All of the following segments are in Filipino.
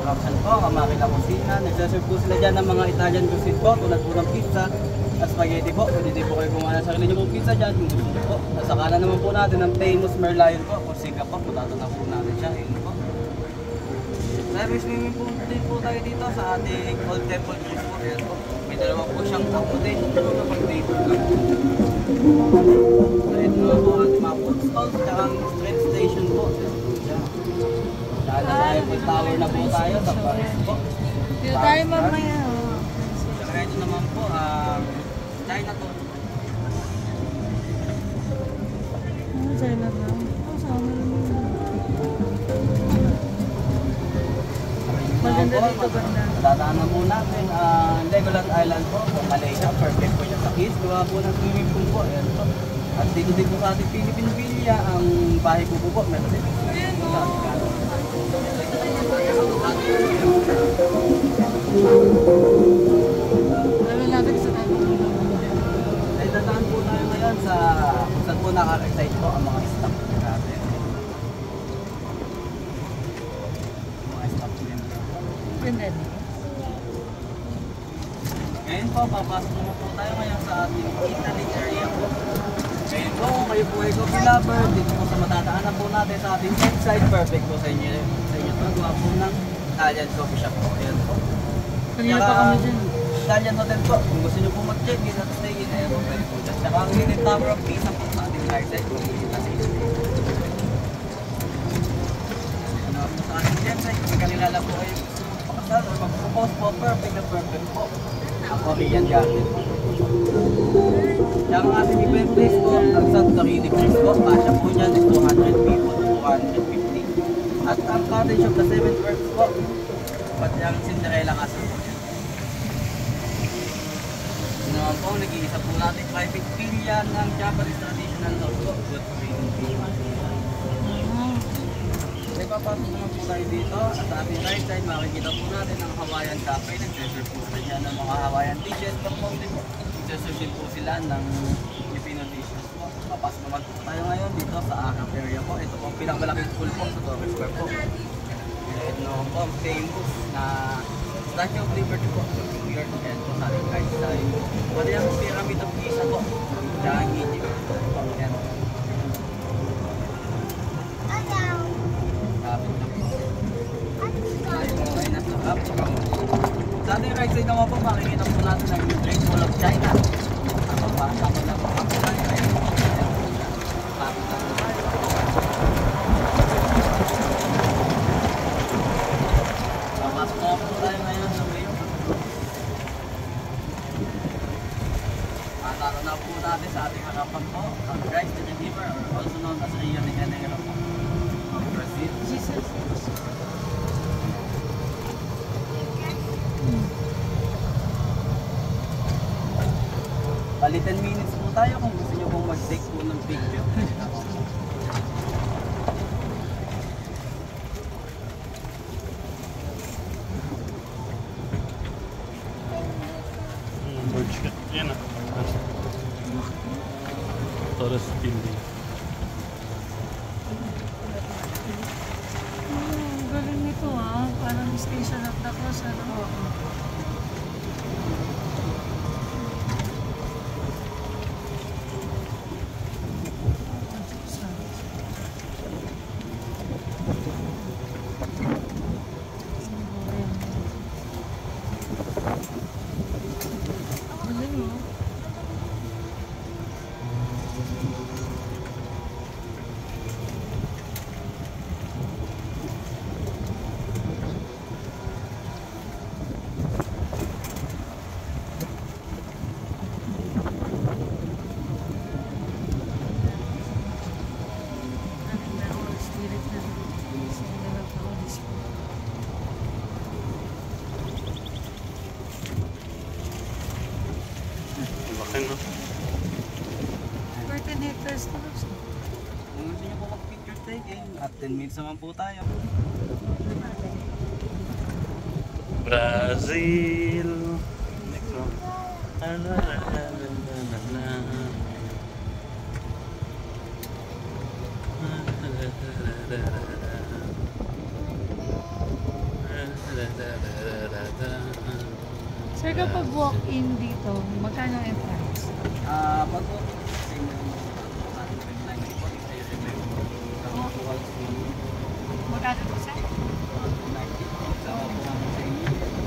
construction po, ang makina kusina. Nagsaserve po sila dyan ng mga Italian cuisine po, tulad po ng pizza at spaghetti po. Pwede din po kayo gumawa ng sarili nyo pong pizza dyan kung gusto nyo po. At sa kanan naman po natin ang famous Merlion po, kung siga po, putata na po natin siya. Ayun po. Service swimming pool din po tayo dito sa ating Old Temple Cruise po. Ayan po. May dalawa po siyang accommodation po na pag-date lang. So ito naman po ating mga food stalls at ang train station po. Dahil sa Eiffel Tower na po tayo sa Paris po. Dito tayo mamaya. Saka ito naman po, Chinatown. Chinatown. Sama naman. Maganda dito, ganda. Dadaanan po natin Legoland Island po, sa Malaysia. Perfect po siya sa kids. Gawa po ng swimming pool po. Ayan po. At dito din po sa ating Philippine Villa, ang bahay po po. Meron din po sa ating ay dadaan po tayo ngayon sa kung saan po nakaka-excite po ang mga staff natin. Mga staff din. Ganda. Ngayon po, papasok naman po tayo ngayon sa ating Italy area po. Ngayon po, kung kayo po ay coffee lover, dito po sa matadaanan po natin sa ating website, perfect po sa inyo. Sa inyo po, gawa po ng Italian coffee shop po. Ayan po. Kanina pa kami dyan. Italian hotel po, kung gusto nyo po mag-check in at stay in, ayan po, pwede po dyan. Saka ang Leaning Tower of Pisa po sa ating right side, kung kita sa inyo. Ano po sa ating website, kung kanila lang po kayo gusto magpakasal or mag-propose po, perfect na perfect po. Ang Korean garden po. Kaya ang ating event place po, ang Santorini Cruise po, kasya po dyan is 200 people to 250. At ang cottage of the 7 works po, pati ang Cinderella Castle po yan. Ito naman po, nag-iisa po natin private villa ng Japanese traditional house po. Good feeling. Papasok naman po tayo dito at sa ating right side makikita po natin ang Hawaiian Cafe. Nag-serve po sila dyan ng mga Hawaiian dishes. Pag-mong din po, nag-serve din po sila ng Filipino dishes po. Papasok naman po tayo ngayon dito sa Arab area po. Ito po ang pinakamalaking school po sa Torres Square po. Ito po ang famous na Statue of Liberty po sa New York. Ayan po sa ating right side. Pwede ang Pyramid of Giza po. Diyan Egypt po. Ayan. Sa ating right side naman po, makikita po natin ang Great Wall of China. Ako pa, ako na po. Ako tayo ngayon. Papasok na po tayo ngayon sa Mayo. Matalo na po natin sa ating harapan po, ang Christ the Redeemer, also known as Rio de Janeiro po. Brazil. Jesus. Bali 10 minutes po tayo kung gusto nyo pong mag-take po ng picture. Burj ka. Yan ah. Torres building. Galing nito ah. Parang station of the cross. Ano? Laki no? 14 hectares to. Kung gusto nyo po mag-picture taking, at 10 minutes naman po tayo. Brazil. Next one. Sir, kapag walk-in dito, magkano ang entrance? Pag po, sa inyo ating regular po, kayo review. Magkano po, sir?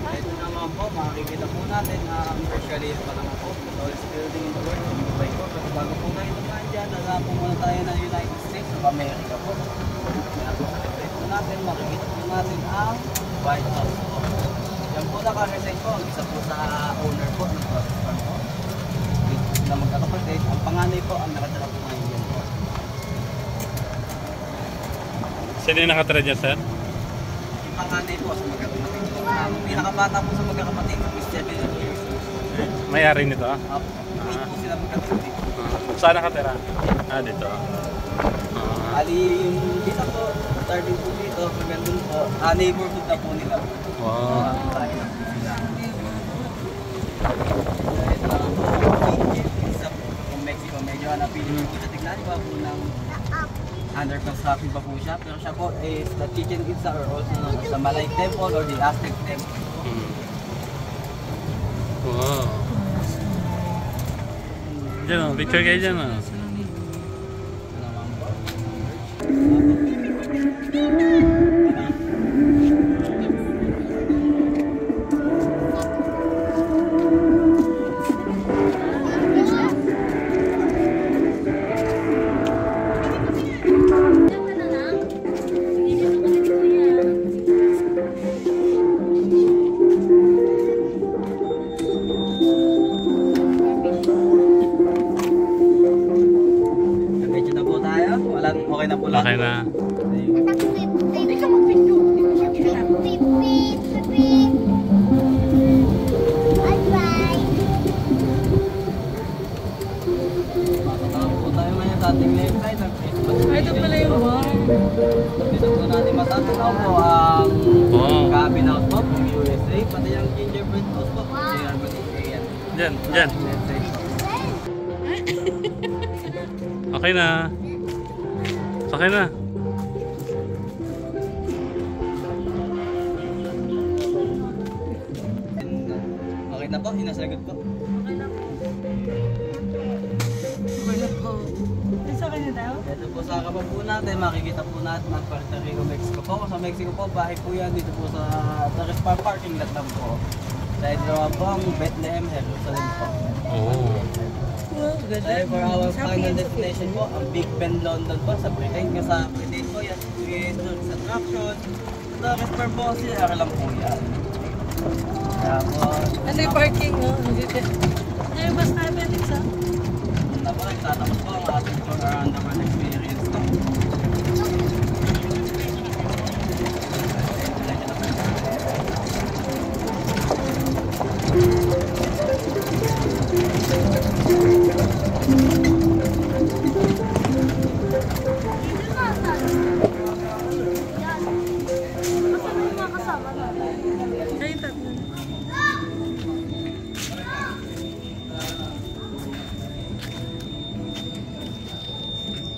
Ito naman po, makikita po natin ang virtually pa naman po. Tallest building in the world, in Dubai po. Pero bago po tayo naman dyan, nalapo muna tayo ng United States of America po. Kaya po, sa po natin, makikita po natin ang White House po. Yan po naka-resign po, ang isa po sa owner po ng Trust Fund po. Na magkakapatid, ang panganay po ang nakatira po ngayon yan po. Sino yung nakatira dyan, sir? Yung panganay po sa magkakapatid. Ang pinakabata po sa magkakapatid is 7 years old. May-ari nito, ah? Wait po sila magkakapatid. Saan nakatira? Dito. Ali, yung dito po, starting po dito, hanggang dun po, neighborhood na po nila. Wow. Tayo na po sila. Ito lang po, isa po, yung Mexico, medyo hanapin po siya. Tignan pa po ng under construction pa po siya. Pero siya po is the Chichen Itza or also known as the Malay Temple or the Aztec Temple. Wow. Diyan, oh. Picture kayo dyan, oh. Ito naman po. Medyo na po tayo. Wala, okay na po lang. Okay na. Hindi ka mag-video. Matatawa po tayo ngayon sa ating left side ng Christmas tree. Ay, ito pala yung wow. Dito po natin matatanaw po ang Wow. cabin house po ng USA. Pati yung gingerbread house po. Yan. Dyan, dyan. Left side po. Okay na. Okay na. Okay na po, hinasagot po. Okay na po. Okay na po. Isa ka na daw? Ito po sa kapag po natin, makikita po natin ang Puerto Rico, Mexico po. Sa Mexico po, bahay po yan dito po sa parking lot lang po. Dahil naman po ang Bethlehem, Jerusalem po. Oh. Dahil for our final destination po, ang Big Ben, London po, sa Britain. Kasi sa Britain po, yan yung tourist attraction. Tourist purpose, yan lang po yan. Kaya po, Ano yung parking, no? Ay, basta natin sa... na po, nagtatapos po ang ating tour around the world